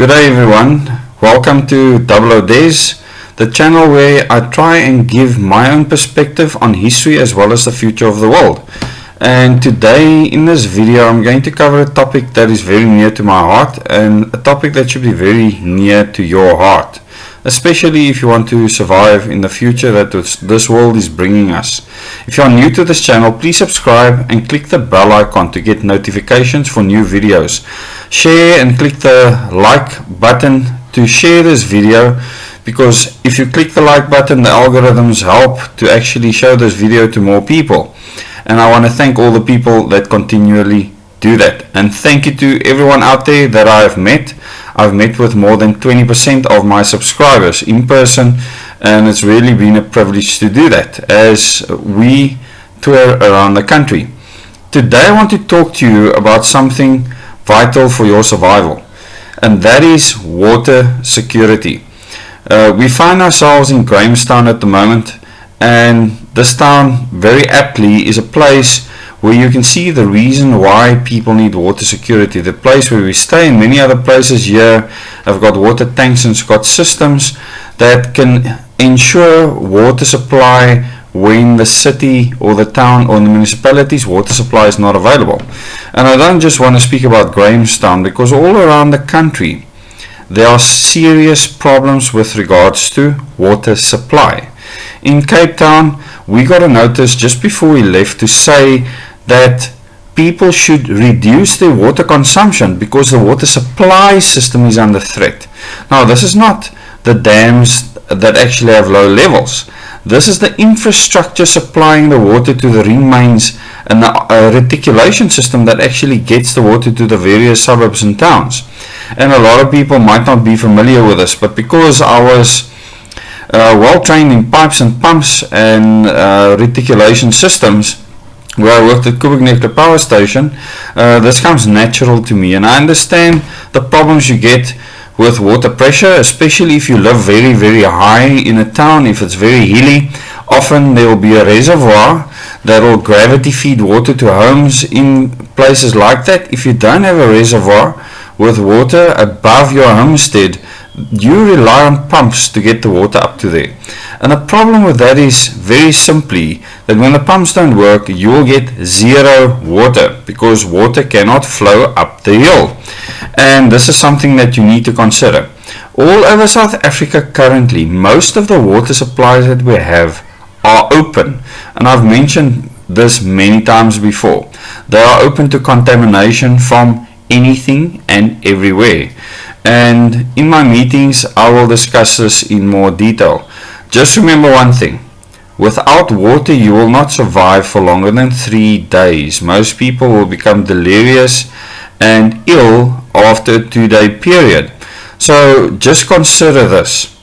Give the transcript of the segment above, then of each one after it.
Good day everyone, welcome to Double O Des, the channel where I try and give my own perspective on history as well as the future of the world. And today in this video I'm going to cover a topic that is very near to my heart, and a topic that should be very near to your heart, especially if you want to survive in the future that this world is bringing us. If you are new to this channel, please subscribe and click the bell icon to get notifications for new videos. Share and click the like button to share this video, because if you click the like button, the algorithms help to actually show this video to more people. And I want to thank all the people that continually do that, and thank you to everyone out there that I have met. I've met with more than 20% of my subscribers in person, and it's really been a privilege to do that as we tour around the country. Today I want to talk to you about something vital for your survival, and that is water security. We find ourselves in Grahamstown at the moment, and this town very aptly is a place where you can see the reason why people need water security. The place where we stay and many other places here have got water tanks and got systems that can ensure water supply when the city or the town or the municipality's water supply is not available. And I don't just want to speak about Grahamstown, because all around the country there are serious problems with regards to water supply. In Cape Town, we got a notice just before we left to say that people should reduce their water consumption because the water supply system is under threat. Now, this is not the dams that actually have low levels. This is the infrastructure supplying the water to the ring mains and the reticulation system that actually gets the water to the various suburbs and towns. And a lot of people might not be familiar with this, but because I was well trained in pipes and pumps and reticulation systems, where I worked at Kubeknecht Power Station, this comes natural to me, and I understand the problems you get with water pressure, especially if you live very, very high in a town. If it's very hilly, often there will be a reservoir that will gravity feed water to homes in places like that. If you don't have a reservoir with water above your homestead, you rely on pumps to get the water up to there. And the problem with that is very simply that when the pumps don't work, you will get zero water, because water cannot flow up the hill. And this is something that you need to consider. All over South Africa currently, most of the water supplies that we have are open, and I've mentioned this many times before. They are open to contamination from anything and everywhere. And in my meetings I will discuss this in more detail. Just remember one thing: without water you will not survive for longer than 3 days. Most people will become delirious and ill after a 2-day period. So just consider this: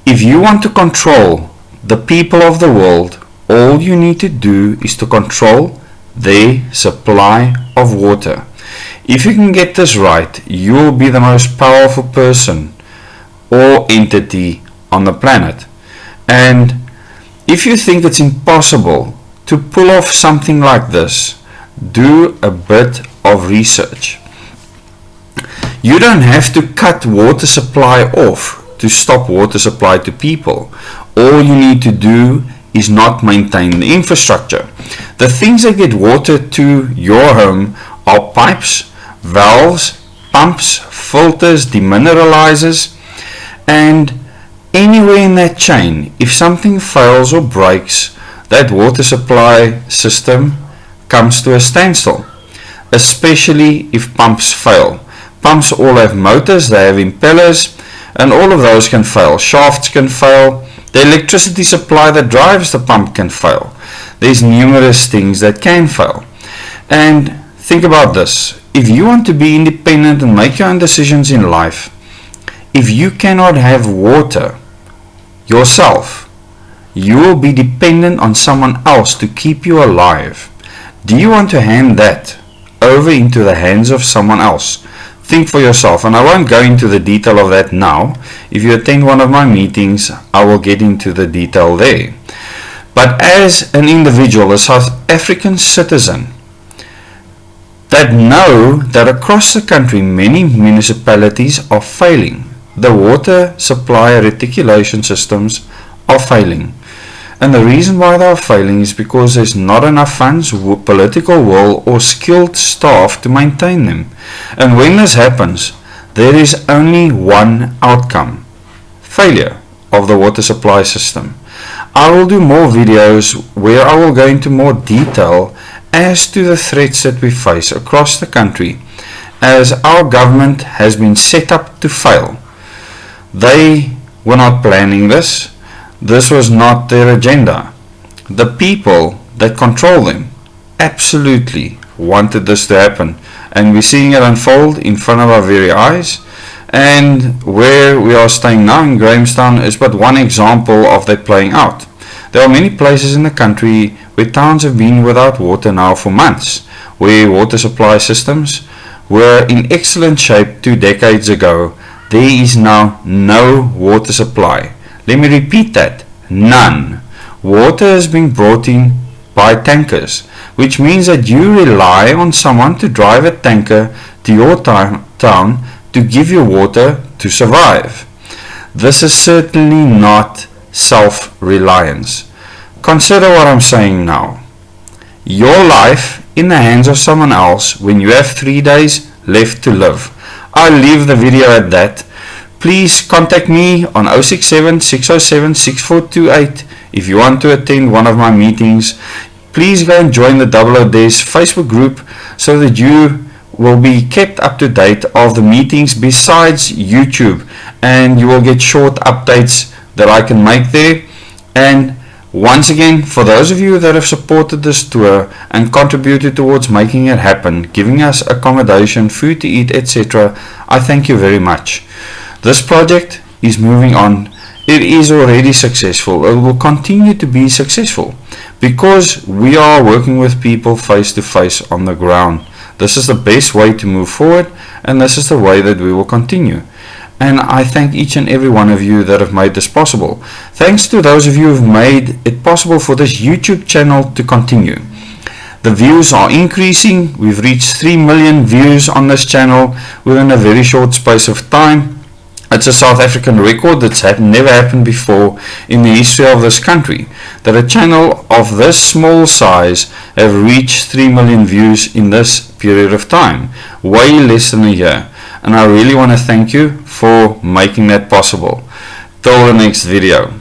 if you want to control the people of the world, all you need to do is to control their supply of water. If you can get this right, you will be the most powerful person or entity on the planet. And if you think it's impossible to pull off something like this, do a bit of research. You don't have to cut water supply off to stop water supply to people. All you need to do is not maintain the infrastructure. The things that get water to your home are pipes, valves, pumps, filters, demineralizers, and anywhere in that chain, if something fails or breaks, that water supply system comes to a standstill, especially if pumps fail. Pumps all have motors, they have impellers, and all of those can fail. Shafts can fail. The electricity supply that drives the pump can fail. There's numerous things that can fail. And think about this: if you want to be independent and make your own decisions in life, if you cannot have water yourself, you will be dependent on someone else to keep you alive. Do you want to hand that over into the hands of someone else? Think for yourself, and I won't go into the detail of that now. If you attend one of my meetings, I will get into the detail there. But as an individual, a South African citizen, that know that across the country many municipalities are failing. The water supply reticulation systems are failing. And the reason why they are failing is because there's not enough funds, political will, or skilled staff to maintain them. And when this happens, there is only one outcome: failure of the water supply system. I will do more videos where I will go into more detail as to the threats that we face across the country, as our government has been set up to fail. They were not planning this. This was not their agenda. The people that control them absolutely wanted this to happen, and we're seeing it unfold in front of our very eyes. And where we are staying now in Grahamstown is but one example of that playing out. There are many places in the country where towns have been without water now for months, where water supply systems were in excellent shape 2 decades ago. There is now no water supply. Let me repeat that: none. Water is being brought in by tankers, which means that you rely on someone to drive a tanker to your town to give you water to survive. This is certainly not self-reliance. Consider what I'm saying now. Your life in the hands of someone else when you have 3 days left to live. I'll leave the video at that. Please contact me on 067 607 6428 if you want to attend one of my meetings. Please go and join the Double O Days Facebook group so that you will be kept up to date of the meetings besides YouTube, and you will get short updates that I can make there. And once again, for those of you that have supported this tour and contributed towards making it happen, giving us accommodation, food to eat, etc., I thank you very much. This project is moving on. It is already successful. It will continue to be successful because we are working with people face to face on the ground. This is the best way to move forward, and this is the way that we will continue. And I thank each and every one of you that have made this possible. Thanks to those of you who have made it possible for this YouTube channel to continue. The views are increasing. We've reached 3 million views on this channel within a very short space of time. It's a South African record that's never happened before in the history of this country, that a channel of this small size have reached 3 million views in this period of time, way less than a year. And I really want to thank you for making that possible. Till the next video.